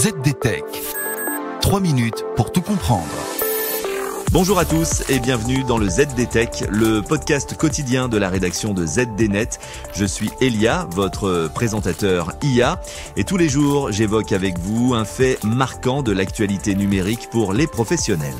ZDTech. 3 minutes pour tout comprendre. Bonjour à tous et bienvenue dans le ZDTech, le podcast quotidien de la rédaction de ZDNet. Je suis Elia, votre présentateur IA, et tous les jours j'évoque avec vous un fait marquant de l'actualité numérique pour les professionnels.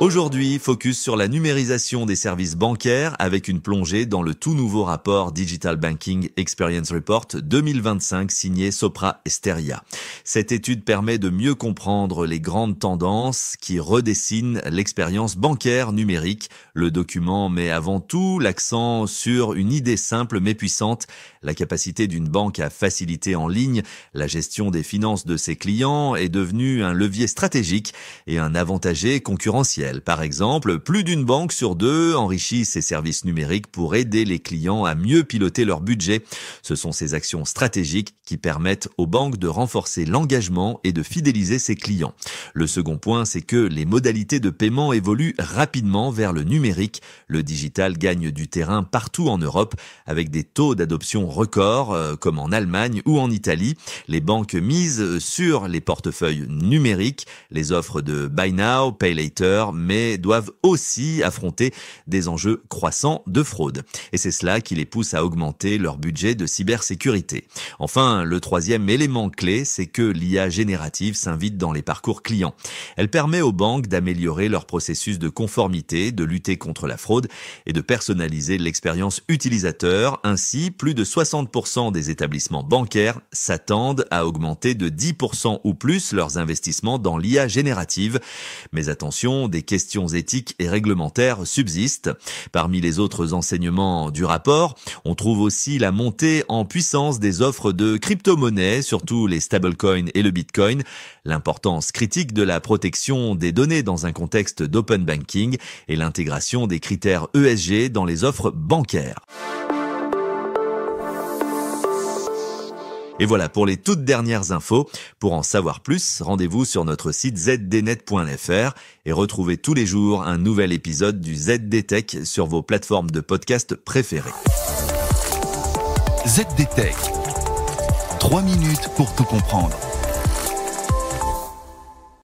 Aujourd'hui, focus sur la numérisation des services bancaires avec une plongée dans le tout nouveau rapport Digital Banking Experience Report 2025 signé Sopra Steria. Cette étude permet de mieux comprendre les grandes tendances qui redessinent l'expérience bancaire numérique. Le document met avant tout l'accent sur une idée simple mais puissante, la capacité d'une banque à faciliter en ligne la gestion des finances de ses clients est devenue un levier stratégique et un avantagé concurrentiel. Par exemple, plus d'une banque sur deux enrichit ses services numériques pour aider les clients à mieux piloter leur budget. Ce sont ces actions stratégiques qui permettent aux banques de renforcer l'engagement et de fidéliser ses clients. Le second point, c'est que les modalités de paiement évoluent rapidement vers le numérique. Le digital gagne du terrain partout en Europe avec des taux d'adoption records comme en Allemagne ou en Italie. Les banques misent sur les portefeuilles numériques, les offres de Buy Now, Pay Later, mais doivent aussi affronter des enjeux croissants de fraude. Et c'est cela qui les pousse à augmenter leur budget de cybersécurité. Enfin, le troisième élément clé, c'est que l'IA générative s'invite dans les parcours clients. Elle permet aux banques d'améliorer leur processus de conformité, de lutter contre la fraude et de personnaliser l'expérience utilisateur. Ainsi, plus de 60% des établissements bancaires s'attendent à augmenter de 10% ou plus leurs investissements dans l'IA générative. Mais attention, des questions éthiques et réglementaires subsistent. Parmi les autres enseignements du rapport, on trouve aussi la montée en puissance des offres de crypto-monnaies, surtout les stablecoins et le bitcoin, l'importance critique de la protection des données dans un contexte d'open banking et l'intégration des critères ESG dans les offres bancaires. Et voilà pour les toutes dernières infos. Pour en savoir plus, rendez-vous sur notre site zdnet.fr et retrouvez tous les jours un nouvel épisode du ZDTech sur vos plateformes de podcast préférées. ZDTech. 3 minutes pour tout comprendre.